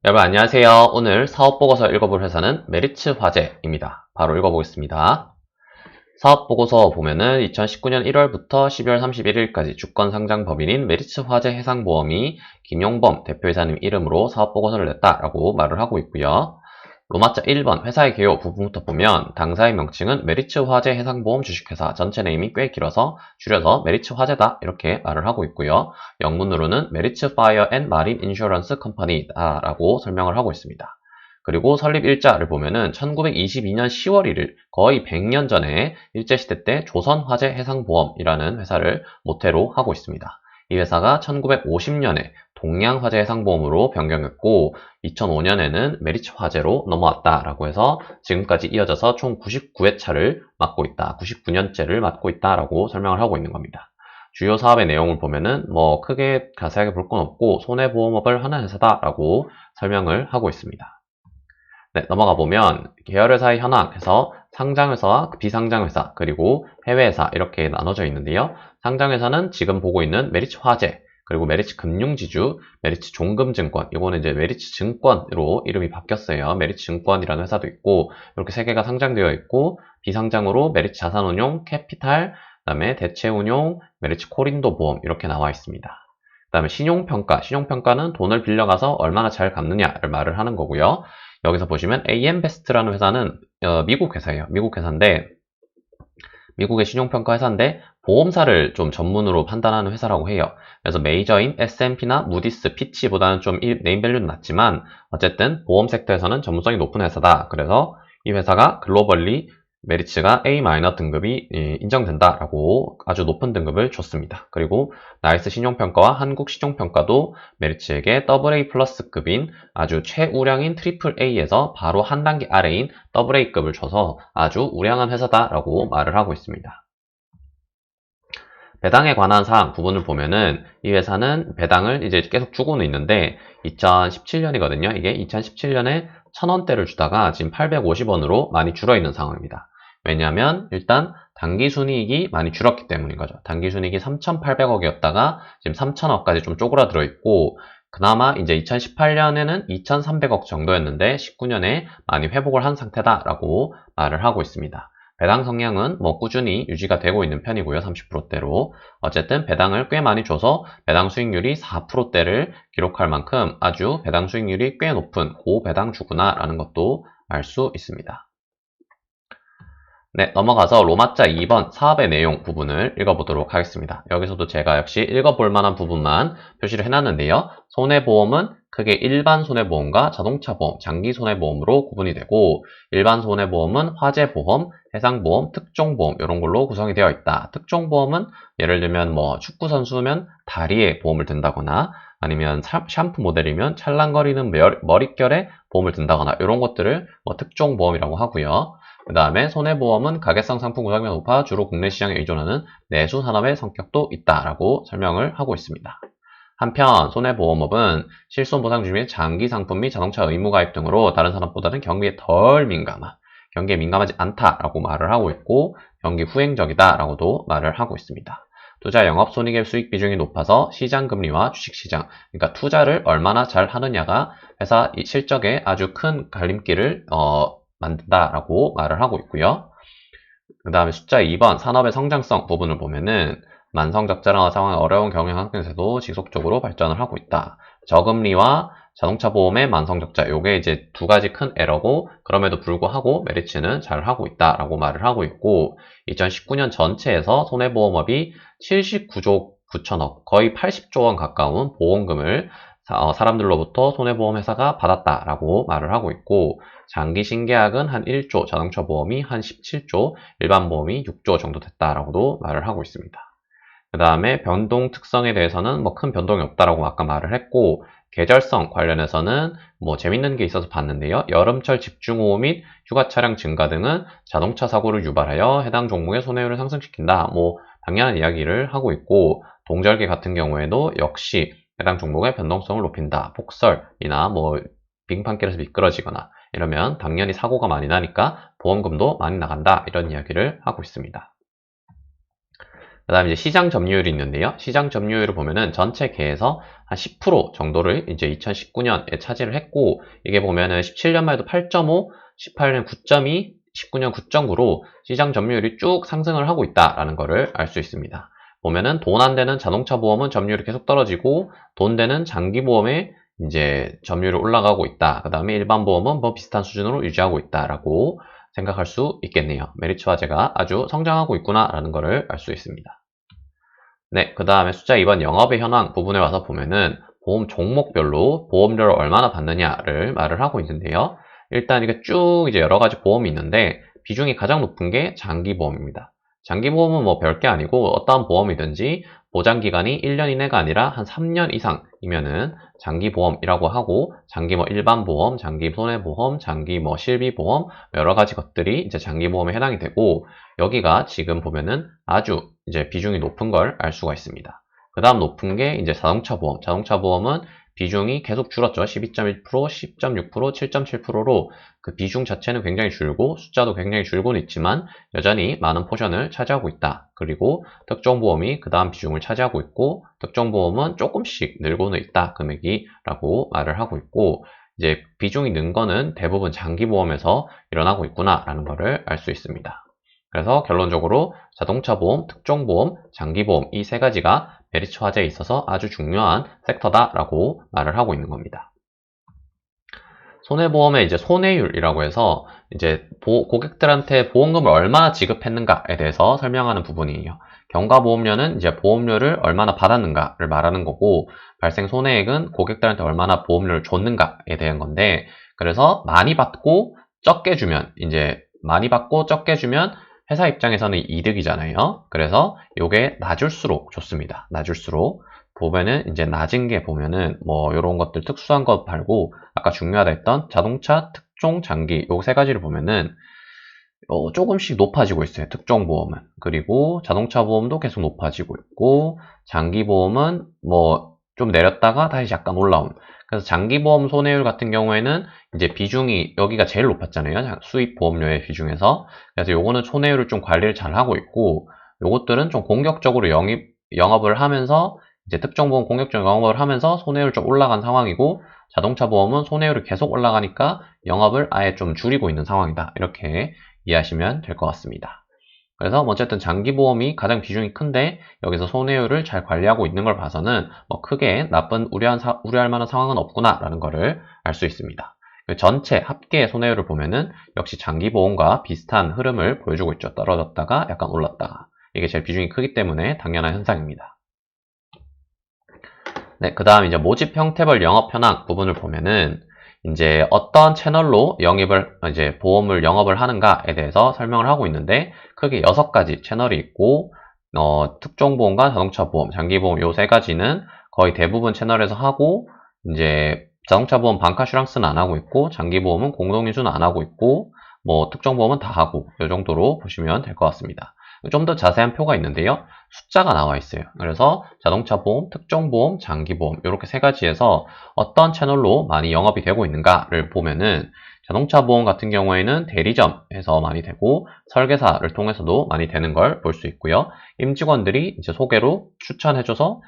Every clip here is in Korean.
여러분 안녕하세요. 오늘 사업보고서 읽어볼 회사는 메리츠 화재입니다. 바로 읽어보겠습니다. 사업보고서 보면은 2019년 1월부터 12월 31일까지 주권상장법인인 메리츠 화재 해상보험이 김용범 대표이사님 이름으로 사업보고서를 냈다라고 말을 하고 있고요. 로마자 1번 회사의 개요 부분부터 보면 당사의 명칭은 메리츠 화재 해상보험 주식회사 전체 네임이 꽤 길어서 줄여서 메리츠 화재다 이렇게 말을 하고 있고요. 영문으로는 메리츠 파이어 앤 마린 인슈런스 컴퍼니다라고 설명을 하고 있습니다. 그리고 설립 일자를 보면은 1922년 10월 1일 거의 100년 전에 일제시대 때 조선화재해상보험이라는 회사를 모태로 하고 있습니다. 이 회사가 1950년에 동양화재해상보험으로 변경했고 2005년에는 메리츠 화재로 넘어왔다라고 해서 지금까지 이어져서 총 99회차를 맡고 있다. 99년째를 맡고 있다라고 설명을 하고 있는 겁니다. 주요 사업의 내용을 보면은 뭐 크게 자세하게 볼 건 없고 손해보험업을 하는 회사다라고 설명을 하고 있습니다. 네, 넘어가 보면 계열회사의 현황에서 상장회사와 비상장회사 그리고 해외회사 이렇게 나눠져 있는데요. 상장회사는 지금 보고 있는 메리츠 화재 그리고 메리츠 금융지주, 메리츠 종금증권 이거는 이제 메리츠 증권으로 이름이 바뀌었어요. 메리츠 증권이라는 회사도 있고 이렇게 세 개가 상장되어 있고 비상장으로 메리츠 자산운용, 캐피탈, 그다음에 대체운용, 메리츠 코린도 보험 이렇게 나와 있습니다. 그다음에 신용평가, 신용평가는 돈을 빌려가서 얼마나 잘 갚느냐를 말을 하는 거고요. 여기서 보시면 AM베스트라는 회사는 미국 회사예요. 미국 회사인데 미국의 신용평가 회사인데 보험사를 좀 전문으로 판단하는 회사라고 해요. 그래서 메이저인 S&P나 무디스, 피치보다는 좀 네임밸류는 낮지만 어쨌든 보험 섹터에서는 전문성이 높은 회사다. 그래서 이 회사가 글로벌리 메리츠가 A- 등급이 인정된다라고 아주 높은 등급을 줬습니다. 그리고 나이스 신용평가와 한국 신용평가도 메리츠에게 AA 플러스급인 아주 최우량인 트리플 A에서 바로 한 단계 아래인 AA급을 줘서 아주 우량한 회사다라고 말을 하고 있습니다. 배당에 관한 사항 부분을 보면은 이 회사는 배당을 이제 계속 주고는 있는데 2017년이거든요. 이게 2017년에 1,000원대를 주다가 지금 850원으로 많이 줄어 있는 상황입니다. 왜냐하면 일단 당기순이익이 많이 줄었기 때문인 거죠. 당기순이익이 3,800억이었다가 지금 3,000억까지 좀 쪼그라들어 있고 그나마 이제 2018년에는 2,300억 정도였는데 19년에 많이 회복을 한 상태다라고 말을 하고 있습니다. 배당 성향은 뭐 꾸준히 유지가 되고 있는 편이고요. 30%대로. 어쨌든 배당을 꽤 많이 줘서 배당 수익률이 4%대를 기록할 만큼 아주 배당 수익률이 꽤 높은 고배당주구나 라는 것도 알 수 있습니다. 네, 넘어가서 로마자 2번 사업의 내용 부분을 읽어보도록 하겠습니다. 여기서도 제가 역시 읽어볼 만한 부분만 표시를 해놨는데요. 손해보험은 크게 일반 손해보험과 자동차 보험, 장기 손해보험으로 구분이 되고 일반 손해보험은 화재보험, 해상보험, 특종보험 이런 걸로 구성이 되어 있다. 특종보험은 예를 들면 뭐 축구선수면 다리에 보험을 든다거나 아니면 샴푸 모델이면 찰랑거리는 머릿결에 보험을 든다거나 이런 것들을 뭐 특종보험이라고 하고요. 그 다음에 손해보험은 가계성 상품 구성이 높아 주로 국내 시장에 의존하는 내수 산업의 성격도 있다라고 설명을 하고 있습니다. 한편 손해보험업은 실손보상 중에 장기 상품 및 자동차 의무 가입 등으로 다른 산업보다는 경기에 덜 민감한, 경기에 민감하지 않다라고 말을 하고 있고 경기 후행적이다라고도 말을 하고 있습니다. 투자 영업 손익의 수익 비중이 높아서 시장 금리와 주식 시장, 그러니까 투자를 얼마나 잘 하느냐가 회사 실적에 아주 큰 갈림길을 만든다라고 말을 하고 있고요. 그 다음에 숫자 2번 산업의 성장성 부분을 보면은 만성 적자나 상황이 어려운 경영 환경에서도 지속적으로 발전을 하고 있다. 저금리와 자동차 보험의 만성 적자, 요게 이제 두 가지 큰 에러고 그럼에도 불구하고 메리츠는 잘 하고 있다라고 말을 하고 있고 2019년 전체에서 손해보험업이 79조 9천억, 거의 80조 원 가까운 보험금을 사람들로부터 손해보험 회사가 받았다라고 말을 하고 있고 장기 신계약은 한 1조, 자동차 보험이 한 17조, 일반 보험이 6조 정도 됐다라고도 말을 하고 있습니다. 그 다음에 변동 특성에 대해서는 뭐 큰 변동이 없다라고 아까 말을 했고 계절성 관련해서는 뭐 재밌는 게 있어서 봤는데요. 여름철 집중호우 및 휴가 차량 증가 등은 자동차 사고를 유발하여 해당 종목의 손해율을 상승시킨다. 뭐 당연한 이야기를 하고 있고 동절기 같은 경우에도 역시 해당 종목의 변동성을 높인다. 폭설이나 뭐 빙판길에서 미끄러지거나 이러면 당연히 사고가 많이 나니까 보험금도 많이 나간다. 이런 이야기를 하고 있습니다. 그 다음에 이제 시장 점유율이 있는데요. 시장 점유율을 보면은 전체 계에서 한 10% 정도를 이제 2019년에 차지를 했고, 이게 보면은 17년 말도 8.5, 18년 9.2, 19년 9.9로 시장 점유율이 쭉 상승을 하고 있다라는 거를 알 수 있습니다. 보면은 돈 안 되는 자동차 보험은 점유율이 계속 떨어지고, 돈 되는 장기 보험의 이제 점유율이 올라가고 있다. 그 다음에 일반 보험은 뭐 비슷한 수준으로 유지하고 있다라고 생각할 수 있겠네요. 메리츠 화재가 아주 성장하고 있구나라는 것을 알 수 있습니다. 네, 그 다음에 숫자 2번 영업의 현황 부분에 와서 보면은 보험 종목별로 보험료를 얼마나 받느냐를 말을 하고 있는데요. 일단 이게 쭉 이제 여러 가지 보험이 있는데 비중이 가장 높은 게 장기보험입니다. 장기보험은 뭐 별게 아니고 어떠한 보험이든지 보장기간이 1년 이내가 아니라 한 3년 이상이면은 장기보험이라고 하고, 장기 뭐 일반보험, 장기 손해보험, 장기 뭐 실비보험, 여러 가지 것들이 이제 장기보험에 해당이 되고, 여기가 지금 보면은 아주 이제 비중이 높은 걸 알 수가 있습니다. 그 다음 높은 게 이제 자동차 보험. 자동차 보험은 비중이 계속 줄었죠. 12.1%, 10.6%, 7.7%로 그 비중 자체는 굉장히 줄고 숫자도 굉장히 줄고는 있지만 여전히 많은 포션을 차지하고 있다. 그리고 특정보험이 그 다음 비중을 차지하고 있고, 특정보험은 조금씩 늘고는 있다. 금액이라고 말을 하고 있고, 이제 비중이 는 거는 대부분 장기보험에서 일어나고 있구나라는 것을 알 수 있습니다. 그래서 결론적으로 자동차 보험, 특종보험, 장기보험 이 세 가지가 메리츠 화재에 있어서 아주 중요한 섹터다라고 말을 하고 있는 겁니다. 손해보험의 이제 손해율이라고 해서 이제 고객들한테 보험금을 얼마나 지급했는가에 대해서 설명하는 부분이에요. 경과보험료는 이제 보험료를 얼마나 받았는가를 말하는 거고, 발생 손해액은 고객들한테 얼마나 보험료를 줬는가에 대한 건데, 그래서 많이 받고 적게 주면 회사 입장에서는 이득이잖아요. 그래서 이게 낮을수록 좋습니다. 낮을수록. 보면은 이제 낮은 게 보면은 뭐 이런 것들 특수한 것 말고 아까 중요하다 했던 자동차, 특종, 장기 요 세 가지를 보면은 조금씩 높아지고 있어요. 특종 보험은. 그리고 자동차 보험도 계속 높아지고 있고, 장기 보험은 뭐 좀 내렸다가 다시 약간 올라온. 그래서 장기 보험 손해율 같은 경우에는 이제 비중이 여기가 제일 높았잖아요. 수입 보험료의 비중에서. 그래서 요거는 손해율을 좀 관리를 잘 하고 있고, 요것들은 좀 공격적으로 영업을 하면서 이제 특정 보험 공격적 영업을 하면서 손해율 좀 올라간 상황이고, 자동차 보험은 손해율이 계속 올라가니까 영업을 아예 좀 줄이고 있는 상황이다. 이렇게 이해하시면 될 것 같습니다. 그래서 어쨌든 장기보험이 가장 비중이 큰데 여기서 손해율을 잘 관리하고 있는 걸 봐서는 뭐 크게 나쁜 우려할 만한 상황은 없구나라는 것을 알 수 있습니다. 전체 합계 손해율을 보면은 역시 장기보험과 비슷한 흐름을 보여주고 있죠. 떨어졌다가 약간 올랐다가. 이게 제일 비중이 크기 때문에 당연한 현상입니다. 네, 그 다음 이제 모집 형태별 영업 현황 부분을 보면은 이제 어떤 채널로 보험을 영업을 하는가에 대해서 설명을 하고 있는데, 크게 6가지 채널이 있고, 특종보험과 자동차 보험, 장기보험 요 세 가지는 거의 대부분 채널에서 하고, 이제 자동차 보험 방카슈랑스는 안 하고 있고, 장기보험은 공동인수는 안 하고 있고, 뭐 특정보험은 다 하고, 이 정도로 보시면 될 것 같습니다. 좀 더 자세한 표가 있는데요. 숫자가 나와 있어요. 그래서 자동차 보험, 특정보험, 장기보험 이렇게 세 가지에서 어떤 채널로 많이 영업이 되고 있는가를 보면은, 자동차 보험 같은 경우에는 대리점에서 많이 되고 설계사를 통해서도 많이 되는 걸 볼 수 있고요. 임직원들이 이제 소개로 추천해줘서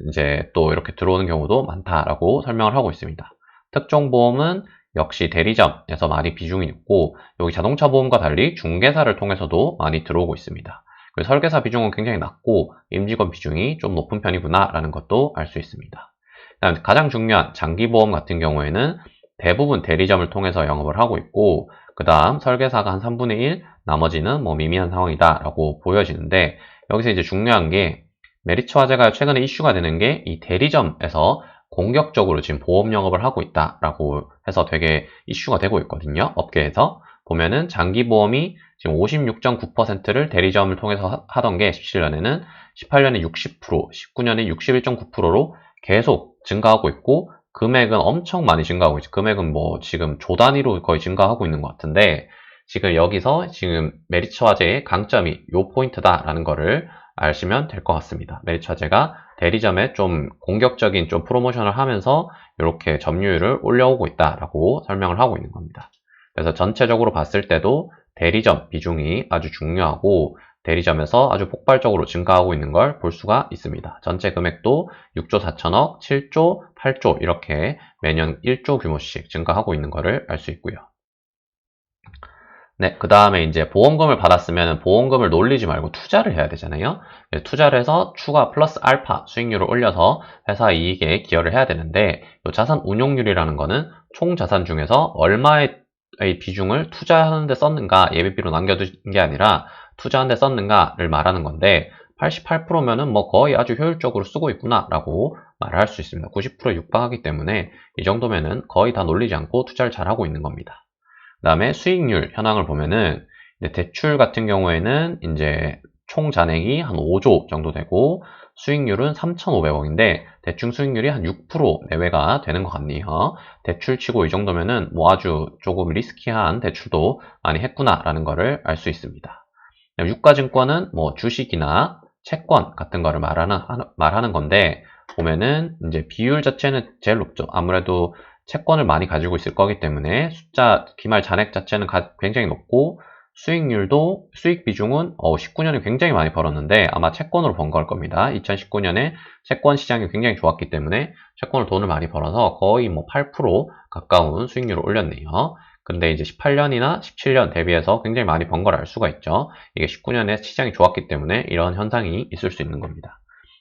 이제 또 이렇게 들어오는 경우도 많다라고 설명을 하고 있습니다. 특정보험은 역시 대리점에서 많이 비중이 있고, 여기 자동차 보험과 달리 중개사를 통해서도 많이 들어오고 있습니다. 설계사 비중은 굉장히 낮고 임직원 비중이 좀 높은 편이구나 라는 것도 알 수 있습니다. 그다음 가장 중요한 장기보험 같은 경우에는 대부분 대리점을 통해서 영업을 하고 있고, 그 다음 설계사가 한 3분의 1, 나머지는 뭐 미미한 상황이다 라고 보여지는데, 여기서 이제 중요한 게 메리츠 화재가 최근에 이슈가 되는 게 이 대리점에서 공격적으로 지금 보험 영업을 하고 있다라고 해서 되게 이슈가 되고 있거든요. 업계에서 보면은 장기보험이 지금 56.9%를 대리점을 통해서 하던 게 17년에는 18년에 60%, 19년에 61.9%로 계속 증가하고 있고, 금액은 엄청 많이 증가하고 있죠. 금액은 뭐 지금 조 단위로 거의 증가하고 있는 것 같은데, 지금 여기서 지금 메리츠 화재의 강점이 요 포인트다라는 거를 아시면 될 것 같습니다. 메리츠 화재가 대리점에 좀 공격적인 좀 프로모션을 하면서 이렇게 점유율을 올려오고 있다라고 설명을 하고 있는 겁니다. 그래서 전체적으로 봤을 때도 대리점 비중이 아주 중요하고, 대리점에서 아주 폭발적으로 증가하고 있는 걸 볼 수가 있습니다. 전체 금액도 6조 4천억, 7조, 8조 이렇게 매년 1조 규모씩 증가하고 있는 것을 알 수 있고요. 네, 그 다음에 이제 보험금을 받았으면 보험금을 놀리지 말고 투자를 해야 되잖아요. 네, 투자를 해서 추가 플러스 알파 수익률을 올려서 회사 이익에 기여를 해야 되는데 이 자산 운용률이라는 거는 총 자산 중에서 얼마의 비중을 투자하는 데 썼는가 예비비로 남겨둔 게 아니라 투자하는 데 썼는가를 말하는 건데 88%면은 뭐 거의 아주 효율적으로 쓰고 있구나 라고 말을 할 수 있습니다. 90%에 육박하기 때문에 이 정도면은 거의 다 놀리지 않고 투자를 잘하고 있는 겁니다. 그 다음에 수익률 현황을 보면은 대출 같은 경우에는 이제 총 잔액이 한 5조 정도 되고 수익률은 3,500억인데 대충 수익률이 한 6% 내외가 되는 것 같네요. 대출 치고 이 정도면은 뭐 아주 조금 리스키한 대출도 많이 했구나라는 거를 알 수 있습니다. 유가증권은 뭐 주식이나 채권 같은 거를 말하는 건데 보면은 이제 비율 자체는 제일 높죠. 아무래도 채권을 많이 가지고 있을 거기 때문에 기말 잔액 자체는 굉장히 높고 수익률도 수익 비중은 19년에 굉장히 많이 벌었는데 아마 채권으로 번 걸 겁니다. 2019년에 채권 시장이 굉장히 좋았기 때문에 채권으로 돈을 많이 벌어서 거의 뭐 8% 가까운 수익률을 올렸네요. 근데 이제 18년이나 17년 대비해서 굉장히 많이 번 걸 알 수가 있죠. 이게 19년에 시장이 좋았기 때문에 이런 현상이 있을 수 있는 겁니다.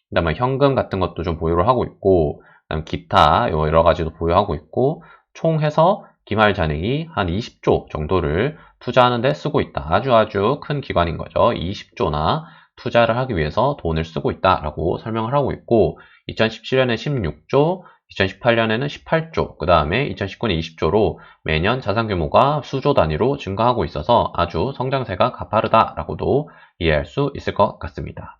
그 다음에 현금 같은 것도 좀 보유를 하고 있고 그다음 기타 여러 가지도 보유하고 있고 총 해서 기말 잔액이 한 20조 정도를 투자하는 데 쓰고 있다. 아주 큰 기관인 거죠. 20조나 투자를 하기 위해서 돈을 쓰고 있다라고 설명을 하고 있고 2017년에 16조, 2018년에는 18조, 그 다음에 2019년 20조로 매년 자산 규모가 수조 단위로 증가하고 있어서 아주 성장세가 가파르다라고도 이해할 수 있을 것 같습니다.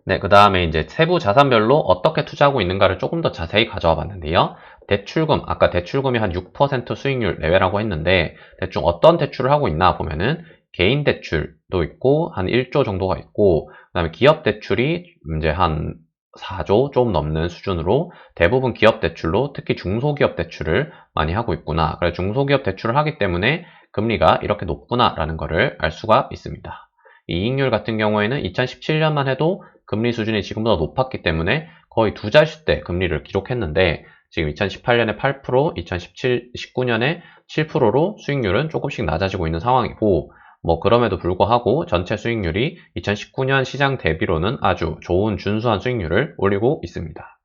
네, 그 다음에 이제 세부 자산별로 어떻게 투자하고 있는가를 조금 더 자세히 가져와 봤는데요. 대출금, 아까 대출금이 한 6% 수익률 내외라고 했는데 대충 어떤 대출을 하고 있나 보면은 개인 대출도 있고 한 1조 정도가 있고 그 다음에 기업 대출이 이제 한 4조 좀 넘는 수준으로 대부분 기업 대출로 특히 중소기업 대출을 많이 하고 있구나. 그래서 중소기업 대출을 하기 때문에 금리가 이렇게 높구나라는 것을 알 수가 있습니다. 이익률 같은 경우에는 2017년만 해도 금리 수준이 지금보다 높았기 때문에 거의 두 자릿수대 금리를 기록했는데 지금 2018년에 8%, 2019년에 7%로 수익률은 조금씩 낮아지고 있는 상황이고 뭐 그럼에도 불구하고 전체 수익률이 2019년 시장 대비로는 아주 좋은 준수한 수익률을 올리고 있습니다.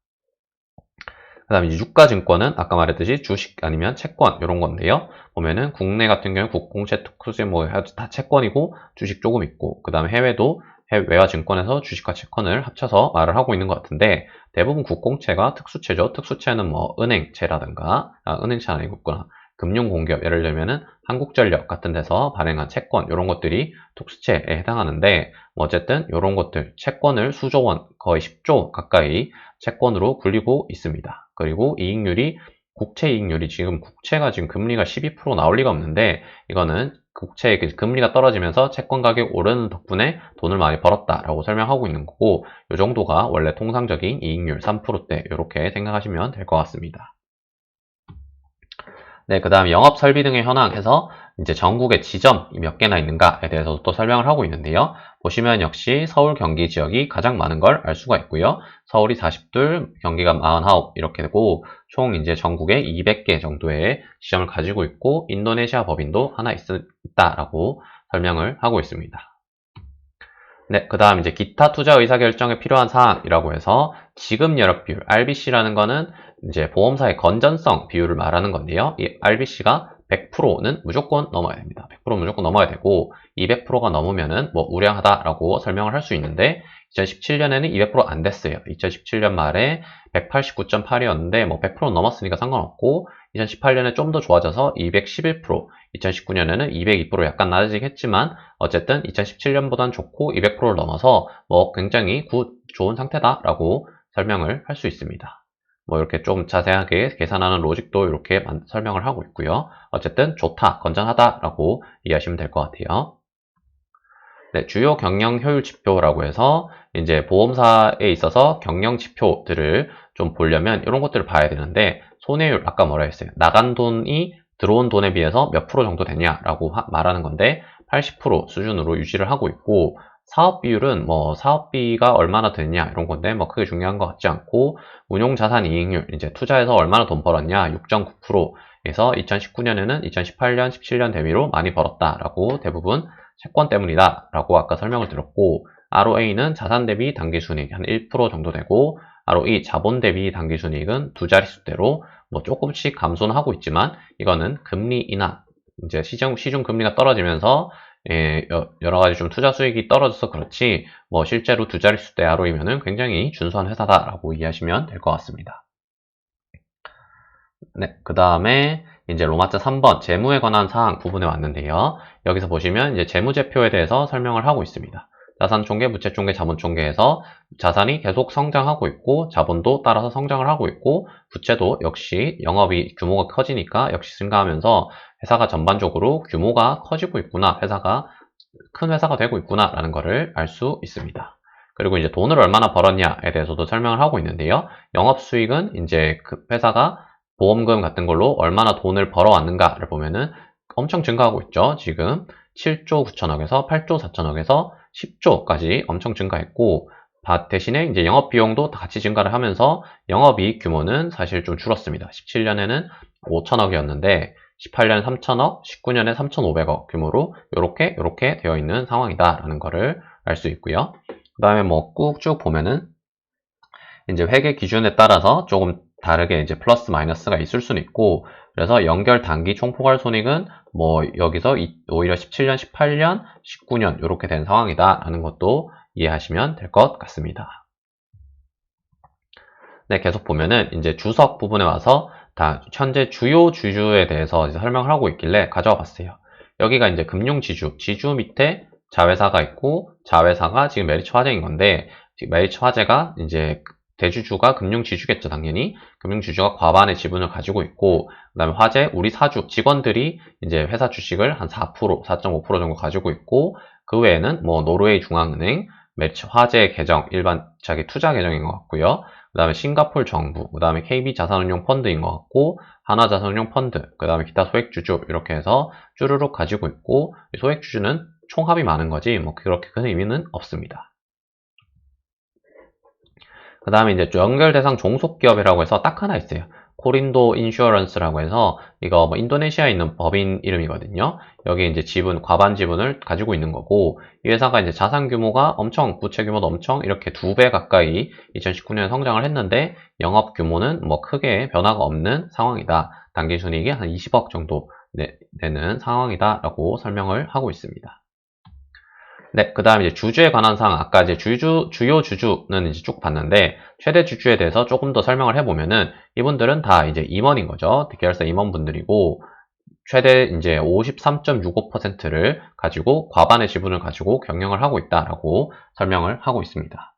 그 다음에 유가증권은 아까 말했듯이 주식 아니면 채권 이런 건데요. 보면은 국내 같은 경우 국공채, 특수세 뭐 다 채권이고 주식 조금 있고 그 다음에 해외도 해외와 증권에서 주식과 채권을 합쳐서 말을 하고 있는 것 같은데 대부분 국공채가 특수채죠. 특수채는 뭐 은행채라든가 은행채 아니구나 금융공기업 예를 들면은 한국전력 같은 데서 발행한 채권 이런 것들이 특수채에 해당하는데 뭐 어쨌든 이런 것들 채권을 수조 원 거의 10조 가까이 채권으로 굴리고 있습니다. 그리고 이익률이 국채 이익률이 지금 국채가 지금 금리가 12% 나올 리가 없는데 이거는 국채의 금리가 떨어지면서 채권 가격이 오르는 덕분에 돈을 많이 벌었다라고 설명하고 있는 거고 이 정도가 원래 통상적인 이익률 3%대 이렇게 생각하시면 될 것 같습니다. 네, 그 다음 영업 설비 등의 현황에서 이제 전국에 지점이 몇 개나 있는가에 대해서 또 설명을 하고 있는데요. 보시면 역시 서울, 경기 지역이 가장 많은 걸 알 수가 있고요. 서울이 42, 경기가 49 이렇게 되고 총 이제 전국에 200개 정도의 지점을 가지고 있고 인도네시아 법인도 하나 있다라고 설명을 하고 있습니다. 네, 그 다음 이제 기타 투자 의사결정에 필요한 사항이라고 해서 지급 여력 비율, RBC라는 거는 이제 보험사의 건전성 비율을 말하는 건데요. 이 RBC가 100%는 무조건 넘어야 됩니다. 100% 무조건 넘어야 되고 200%가 넘으면은 뭐 우량하다라고 설명을 할 수 있는데 2017년에는 200%안 됐어요. 2017년 말에 189.8이었는데 뭐 100% 넘었으니까 상관없고 2018년에 좀 더 좋아져서 211%, 2019년에는 202% 약간 낮아지긴 했지만 어쨌든 2017년보단 좋고 200%를 넘어서 뭐 굉장히 좋은 상태다라고 설명을 할 수 있습니다. 뭐 이렇게 좀 자세하게 계산하는 로직도 이렇게 설명을 하고 있고요. 어쨌든 좋다, 건전하다라고 이해하시면 될 것 같아요. 네, 주요 경영 효율 지표라고 해서 이제 보험사에 있어서 경영 지표들을 좀 보려면 이런 것들을 봐야 되는데 손해율 아까 뭐라 했어요? 나간 돈이 들어온 돈에 비해서 몇 프로 정도 되냐라고 말하는 건데 80% 수준으로 유지를 하고 있고, 사업 비율은 뭐 사업비가 얼마나 됐냐 이런 건데 뭐 크게 중요한 것 같지 않고, 운용 자산 이익률 이제 투자해서 얼마나 돈 벌었냐 6.9%에서 2019년에는 2018년, 17년 대비로 많이 벌었다라고, 대부분 채권 때문이다라고 아까 설명을 드렸고, ROA는 자산 대비 당기순이익 한 1% 정도 되고, ROE 자본 대비 당기순이익은 두 자릿수대로 뭐 조금씩 감소는 하고 있지만, 이거는 금리 인하, 이제 시중 금리가 떨어지면서 여러 가지 좀 투자 수익이 떨어져서 그렇지, 뭐 실제로 두 자릿수대 ROE면은 굉장히 준수한 회사다라고 이해하시면 될 것 같습니다. 네, 그 다음에 이제 로마자 3번 재무에 관한 사항 부분에 왔는데요. 여기서 보시면 이제 재무제표에 대해서 설명을 하고 있습니다. 자산총계, 부채총계, 자본총계에서 자산이 계속 성장하고 있고, 자본도 따라서 성장을 하고 있고, 부채도 역시 영업이 규모가 커지니까 역시 증가하면서 회사가 전반적으로 규모가 커지고 있구나, 회사가 큰 회사가 되고 있구나 라는 것을 알 수 있습니다. 그리고 이제 돈을 얼마나 벌었냐에 대해서도 설명을 하고 있는데요. 영업수익은 이제 그 회사가 보험금 같은 걸로 얼마나 돈을 벌어왔는가를 보면은 엄청 증가하고 있죠. 지금 7조 9천억에서 8조 4천억에서 10조까지 엄청 증가했고, 대신에 이제 영업비용도 같이 증가를 하면서 영업이익 규모는 사실 좀 줄었습니다. 17년에는 5천억이었는데 18년에 3천억, 19년에 3,500억 규모로 요렇게 되어 있는 상황이다라는 거를 알 수 있고요. 그 다음에 뭐 꾹쭉 보면은 이제 회계 기준에 따라서 조금 다르게 이제 플러스 마이너스가 있을 수는 있고, 그래서 연결 단기 총포괄 손익은 뭐 여기서 오히려 17년, 18년, 19년 이렇게 된 상황이다라는 것도 이해하시면 될 것 같습니다. 네, 계속 보면은 이제 주석 부분에 와서 다 현재 주요 주주에 대해서 이제 설명을 하고 있길래 가져와 봤어요. 여기가 이제 금융지주, 지주 밑에 자회사가 있고, 자회사가 지금 메리츠 화재인 건데, 메리츠 화재가 이제 대주주가 금융지주겠죠, 당연히. 금융지주가 과반의 지분을 가지고 있고, 그 다음에 화재, 우리 사주, 직원들이 이제 회사 주식을 한 4%, 4.5% 정도 가지고 있고, 그 외에는 뭐 노르웨이 중앙은행, 메리츠 화재 계정, 일반 자기 투자 계정인 것 같고요. 그 다음에 싱가폴 정부, 그 다음에 KB 자산운용 펀드인 것 같고, 하나 자산운용 펀드, 그 다음에 기타 소액주주 이렇게 해서 쭈루룩 가지고 있고, 소액주주는 총합이 많은 거지 뭐 그렇게 큰 의미는 없습니다. 그 다음에 이제 연결 대상 종속 기업이라고 해서 딱 하나 있어요. 코린도 인슈어런스라고 해서 이거 뭐 인도네시아에 있는 법인 이름이거든요. 여기 이제 지분, 과반 지분을 가지고 있는 거고, 이 회사가 이제 자산 규모가 엄청, 부채 규모도 엄청 이렇게 2배 가까이 2019년에 성장을 했는데, 영업 규모는 뭐 크게 변화가 없는 상황이다. 당기 순이익이 한 20억 정도 되는 상황이다라고 설명을 하고 있습니다. 네, 그 다음에 이제 주주에 관한 사항, 아까 이제 주요 주주는 이제 쭉 봤는데, 최대 주주에 대해서 조금 더 설명을 해보면은, 이분들은 다 이제 임원인 거죠. 계열사 임원분들이고, 최대 이제 53.65%를 가지고, 과반의 지분을 가지고 경영을 하고 있다라고 설명을 하고 있습니다.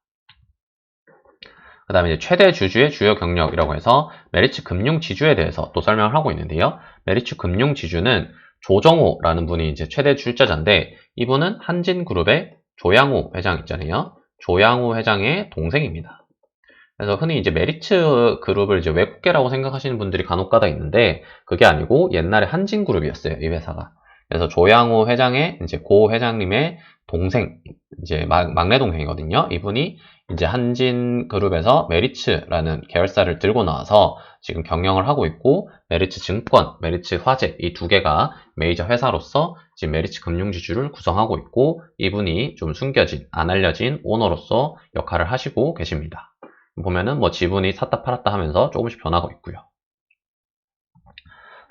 그 다음에 이제 최대 주주의 주요 경력이라고 해서 메리츠 금융지주에 대해서 또 설명을 하고 있는데요. 메리츠 금융지주는 조정호라는 분이 이제 최대 출자자인데, 이분은 한진그룹의 조양호 회장 있잖아요. 조양호 회장의 동생입니다. 그래서 흔히 이제 메리츠 그룹을 이제 외국계라고 생각하시는 분들이 간혹가다 있는데, 그게 아니고 옛날에 한진그룹이었어요, 이 회사가. 그래서 조양호 회장의 이제 고 회장님의 동생, 이제 막내 동생이거든요. 이분이 이제 한진그룹에서 메리츠라는 계열사를 들고 나와서 지금 경영을 하고 있고, 메리츠 증권, 메리츠 화재 이 두 개가 메이저 회사로서 지금 메리츠 금융지주를 구성하고 있고, 이분이 좀 숨겨진, 안 알려진 오너로서 역할을 하시고 계십니다. 보면은 뭐 지분이 샀다 팔았다 하면서 조금씩 변하고 있고요.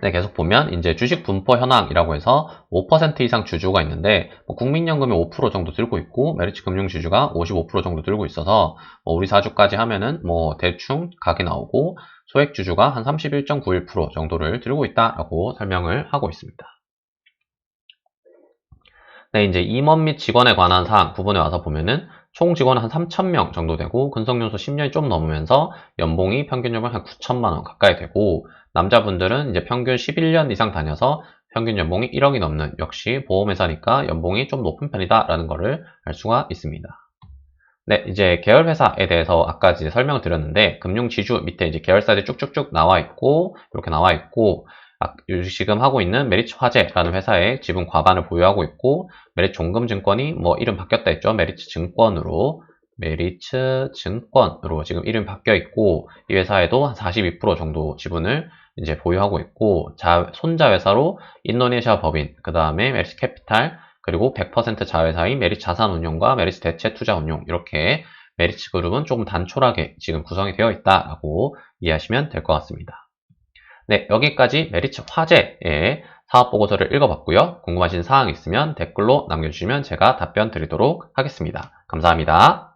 네, 계속 보면 이제 주식 분포 현황이라고 해서 5% 이상 주주가 있는데, 뭐 국민연금이 5% 정도 들고 있고, 메리츠 금융지주가 55% 정도 들고 있어서 뭐 우리 사주까지 하면은 뭐 대충 각이 나오고, 소액주주가 한 31.91% 정도를 들고 있다라고 설명을 하고 있습니다. 네, 이제 임원 및 직원에 관한 사항 부분에 와서 보면은 총 직원은 한 3,000명 정도 되고, 근속연수 10년이 좀 넘으면서 연봉이 평균 연봉 한 9천만 원 가까이 되고, 남자분들은 이제 평균 11년 이상 다녀서 평균 연봉이 1억이 넘는, 역시 보험회사니까 연봉이 좀 높은 편이다라는 것을 알 수가 있습니다. 네, 이제 계열회사에 대해서 아까 이제 설명을 드렸는데, 금융지주 밑에 이제 계열사들이 쭉쭉쭉 나와 있고, 이렇게 나와 있고, 지금 하고 있는 메리츠 화재라는 회사의 지분 과반을 보유하고 있고, 메리츠 종금증권이 뭐 이름 바뀌었다 했죠. 메리츠 증권으로 지금 이름 바뀌어 있고, 이 회사에도 한 42% 정도 지분을 이제 보유하고 있고, 손자 회사로 인도네시아 법인, 그 다음에 메리츠 캐피탈, 그리고 100% 자회사인 메리츠 자산운용과 메리츠 대체투자운용, 이렇게 메리츠 그룹은 조금 단촐하게 지금 구성이 되어 있다라고 이해하시면 될 것 같습니다. 네, 여기까지 메리츠 화재의 사업보고서를 읽어봤고요. 궁금하신 사항 있으면 댓글로 남겨주시면 제가 답변 드리도록 하겠습니다. 감사합니다.